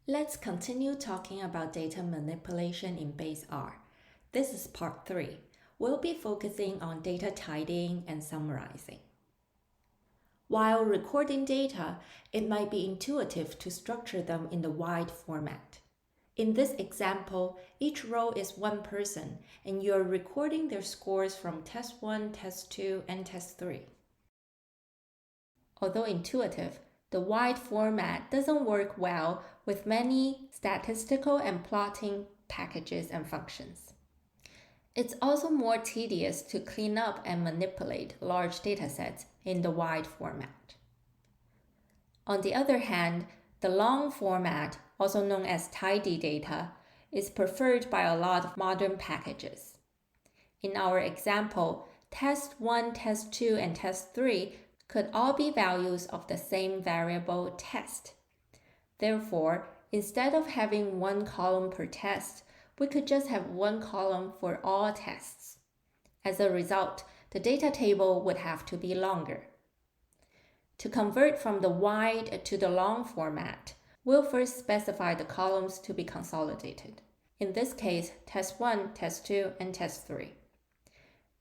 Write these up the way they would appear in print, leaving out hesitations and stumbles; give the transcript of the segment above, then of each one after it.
Let's continue talking about data manipulation in Base R. This is part 3. We'll be focusing on data tidying and summarizing. While recording data, it might be intuitive to structure them in the wide format. In this example, each row is one person, and you're recording their scores from Test 1, Test 2, and Test 3. Although intuitive, the wide format doesn't work well with many statistical and plotting packages and functions. It's also more tedious to clean up and manipulate large datasets in the wide format. On the other hand, the long format, also known as tidy data, is preferred by a lot of modern packages. In our example, Test 1, Test 2, and Test 3 could all be values of the same variable test. Therefore, instead of having one column per test, we could just have one column for all tests. As a result, the data table would have to be longer. To convert from the wide to the long format, we'll first specify the columns to be consolidated. In this case, Test 1, Test 2, and Test 3.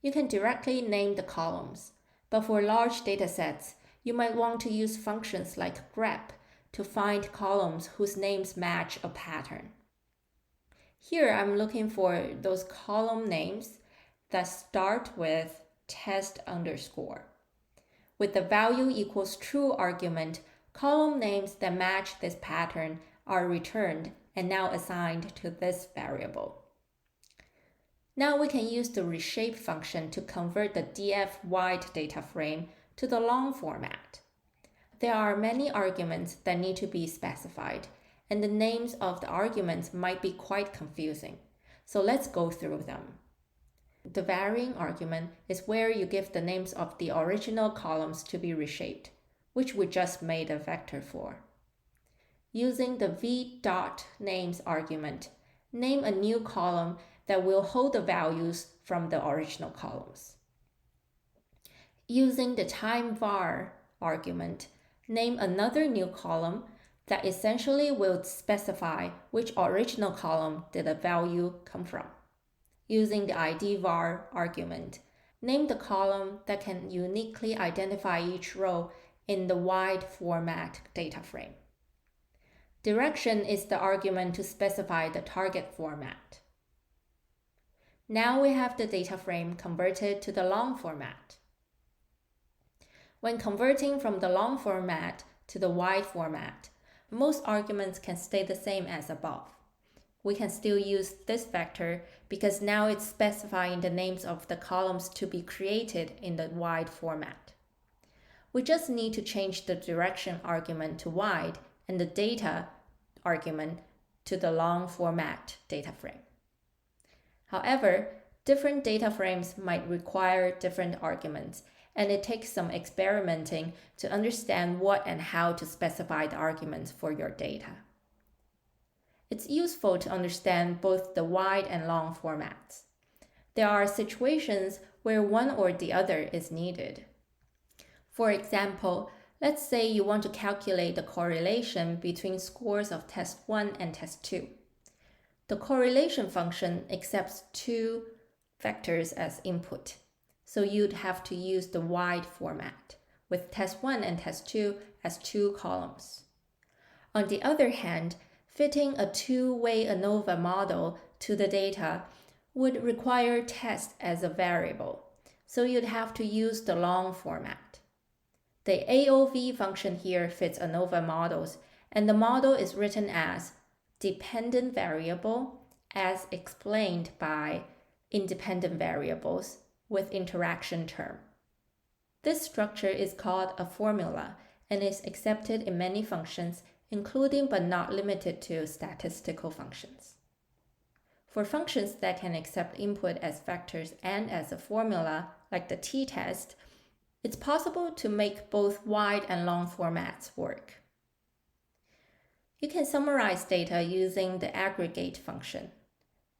You can directly name the columns, but for large datasets, you might want to use functions like grep to find columns whose names match a pattern. Here I'm looking for those column names that start with test underscore. With the value equals true argument, column names that match this pattern are returned and now assigned to this variable. Now we can use the reshape function to convert the df wide data frame to the long format. There are many arguments that need to be specified, and the names of the arguments might be quite confusing. So let's go through them. The varying argument is where you give the names of the original columns to be reshaped, which we just made a vector for. Using the v.names argument, name a new column that will hold the values from the original columns. Using the time_var argument, name another new column that essentially will specify which original column did the value come from. Using the id_var argument, name the column that can uniquely identify each row in the wide format data frame. Direction is the argument to specify the target format. Now we have the data frame converted to the long format. When converting from the long format to the wide format, most arguments can stay the same as above. We can still use this vector because now it's specifying the names of the columns to be created in the wide format. We just need to change the direction argument to wide and the data argument to the long format data frame. However, different data frames might require different arguments, and it takes some experimenting to understand what and how to specify the arguments for your data. It's useful to understand both the wide and long formats. There are situations where one or the other is needed. For example, let's say you want to calculate the correlation between scores of Test 1 and Test 2. The correlation function accepts two vectors as input, so you'd have to use the wide format, with Test 1 and Test 2 as two columns. On the other hand, fitting a two-way ANOVA model to the data would require test as a variable, so you'd have to use the long format. The AOV function here fits ANOVA models, and the model is written as dependent variable as explained by independent variables with interaction term. This structure is called a formula and is accepted in many functions, including but not limited to statistical functions. For functions that can accept input as vectors and as a formula, like the t-test, it's possible to make both wide and long formats work. You can summarize data using the aggregate function.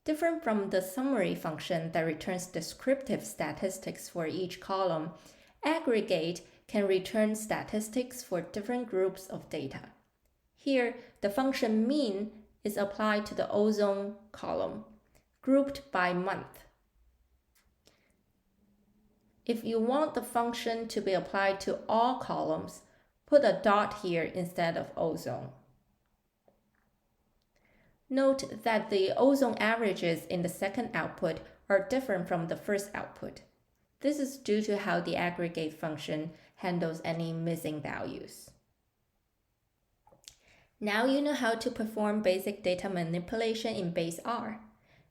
Different from the summary function that returns descriptive statistics for each column, aggregate can return statistics for different groups of data. Here, the function mean is applied to the ozone column, grouped by month. If you want the function to be applied to all columns, put a dot here instead of ozone. Note that the ozone averages in the second output are different from the first output. This is due to how the aggregate function handles any missing values. Now you know how to perform basic data manipulation in Base R.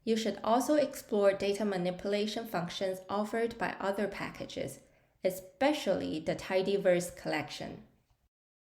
You should also explore data manipulation functions offered by other packages, especially the Tidyverse collection.